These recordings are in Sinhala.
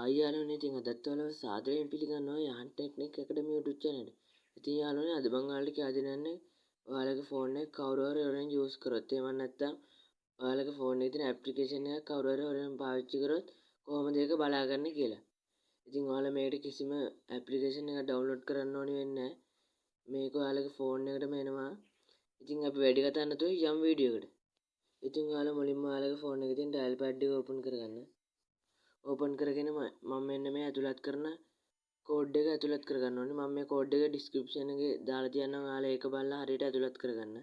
හායි යාළුවනේ, ඉතින් අදත් ඔයාලව සාදරයෙන් පිළිගන්නවා යහන් ටෙක්නික් ඇකඩමි YouTube channel එකට. ඉතින් යාළුවනේ, අද මම ඔයාලට කියලා දෙන්නේ ඔයාලගේ ෆෝන් එක කවුරු හරි හොරෙන් යූස් කරොත් එහෙම නැත්නම් ඔයාලගේ ෆෝන් එකේ තියෙන ඇප්ලිකේෂන් එක කවුරු හරි හොරෙන් පාවිච්චි කරොත් කොහොමද ඒක බලාගන්නේ කියලා. ඉතින් ඔයාලා මේකට කිසිම ඇප්ලිකේෂන් එකක් ඩවුන්ලෝඩ් කරන්න ඕනි වෙන්නේ නැහැ. මේක ඔයාලගේ ෆෝන් එකටම එනවා. ඉතින් අපි වැඩි කතා නැතුව යම් වීඩියෝ එකට. ඉතින් ඔයාලා මුලින්ම ඔයාලගේ ෆෝන් එකේ තියෙන ඩයල් පෑඩ් එක ඕපන් කරගන්න. ඕපන් කරගෙන මම මෙන්න මේ ඇතුළත් කරන කෝඩ් එක ඇතුළත් කරගන්න ඕනේ. මම මේ කෝඩ් එක ඩිස්ක්‍රිප්ෂන් එකේ දාලා තියන්නම්. ඔයාලා ඒක බලලා හරියට ඇතුළත් කරගන්න.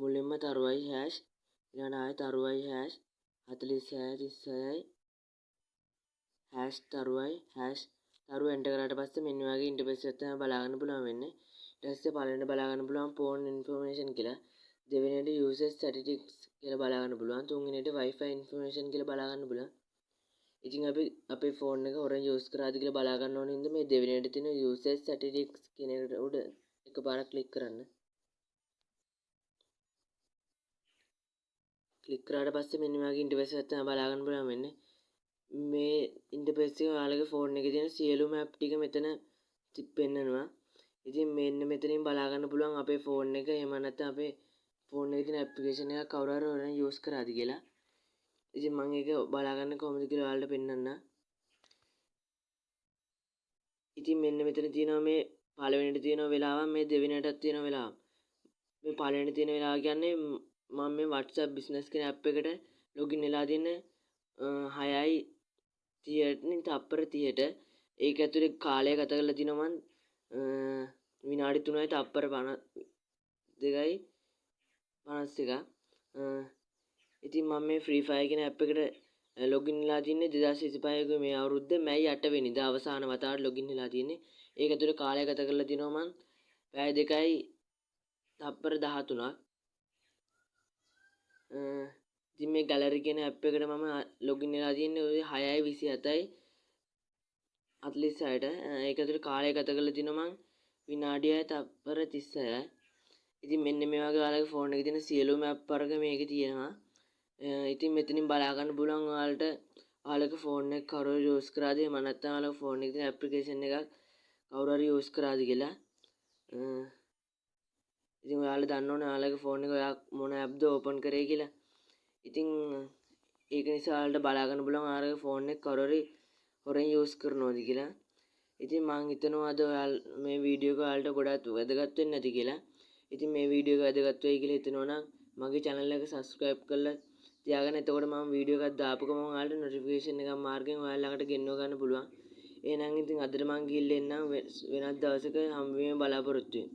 මුලින්ම තරුවයි හෑෂ් ඊළඟට ආයෙ තරුවයි හෑෂ් 46 36යි හෑෂ් තරුවයි හෑෂ් තරුව එන්ටර් කරාට පස්සේ මෙන්න වගේ ඉන්ටර්ෆේස් එකක් තමයි බලා ගන්න පුළුවන් වෙන්නේ. ඊට පස්සේ පළවෙනි බලා ගන්න පුළුවන් ෆෝන් ඉන්ෆර්මේෂන් කියලා. දෙවෙනියට යූසර්ස් ස්ටැටිස්ටික්ස් කියලා බලා ගන්න පුළුවන්. තුන්වෙනියට Wi-Fi ඉන්ෆර්මේෂන් කියලා බලා ගන්න පුළුවන්. ඉතින් අපි අපේ ෆෝන් එක හොරෙන් යූස් කරාද කියලා බලා ගන්න ඕන හින්දා මේ දෙවෙනියට තියෙන යූසර්ස් ස්ටැටිස්ටික්ස් කියන එකට උඩ එකපාරක් ක්ලික් කරන්න. ක්ලික් කරාට පස්සේ මෙන්න මේ වගේ ඉන්ටර්ෆේස් එකක් තමයි බලා ගන්න පුළුවන් වෙන්නේ. මේ ඉන්ටර්ෆේස් එක ඔයාලගේ ෆෝන් එකේ තියෙන සියලුම ඇප් ටික මෙතන පෙන්නනවා. ඉතින් මෙන්න මෙතනින් බලා ගන්න පුළුවන් අපේ ෆෝන් එක එහෙම නැත්නම් අපේ ෆෝන් එකේ තියෙන ඇප්ලිකේෂන් එක කවුරු හරි හොරෙන් යූස් කරාද කියලා. ඉතින් මම ඒක බලා ගන්න කොහොමද කියලා ඔයාලට පෙන්නන්න. ඉතින් මෙන්න මෙතන තියෙනවා මේ පළවෙනිට තියෙන වෙලාව, මේ දෙවෙනියටත් තියෙන වෙලාව. මේ පළවෙනිට තියෙන වෙලාව කියන්නේ මම මේ WhatsApp business කියන app එකට login වෙලා තින්නේ 6:30 තප්පර 30ට. ඒක ඇතුලේ කාලය ගත කරලා තිනවා මම විනාඩි 3යි තප්පර 52යි 51. ඉතින් මම මේ Free Fire කියන app එකට login වෙලා තින්නේ 2025 මේ අවුරුද්දේ මැයි 8 වෙනිදා අවසාන වතාවට login වෙලා තින්නේ. ඒක ඇතුලේ කාලය ගත කරලා තිනවා මම පැය 2යි තප්පර 13ක්. ඉතින් මේ gallery කියන app එකට මම login වෙලා තින්නේ 6:27යි 46ට. ඒක ඇතුලේ කාලය ගත කරලා තිනවා මම විනාඩියයි තප්පර 36යි. ඉතින් මෙන්න මේ වගේ ඔයාලගේ ෆෝන් එකේ තියෙන සියලුම app වර්ග මේකේ තියෙනවා. ඉතින් මෙතනින් බලා ගන්න පුළුවන් ඔයාලට ඔයාලගේ ෆෝන් එක කවුරු හරි යූස් කරාද එහෙම නැත්නම් ඔයාලගේ ෆෝන් එකේ තියෙන ඇප්ලිකේෂන් එකක් කවුරු හරි යූස් කරාද කියලා. ඉතින් ඔයාලා දන්නවනේ ඔයාලගේ ෆෝන් එක ඔයා මොන ඇප්ද ඕපන් කරේ කියලා. ඉතින් ඒක නිසා ඔයාලට බලා ගන්න පුළුවන් ඔයාලගේ ෆෝන් එක කවුරු හරි හොරෙන් යූස් කරනවද කියලා. ඉතින් මම හිතනවා අද ඔයාලා මේ වීඩියෝ එක ඔයාලට ගොඩක් වැදගත් වෙන්නේ නැති කියලා. ඉතින් මේ වීඩියෝ එක වැදගත් වෙයි කියලා හිතනවා නම් මගේ channel එක subscribe කරලා තියාගන්න. එතකොට මම වීඩියෝ එකක් දාපු ගමන් ඔයාලට notification එකක් මාර්ගෙන් ඔයාලා ළඟට ගෙන්නව ගන්න පුළුවන්. එහෙනම් ඉතින් අදට මම ගිහිල්ලා එන්නම් වෙනත් දවසක හම්බ වෙන්න බලාපොරොත්තු වෙන්න.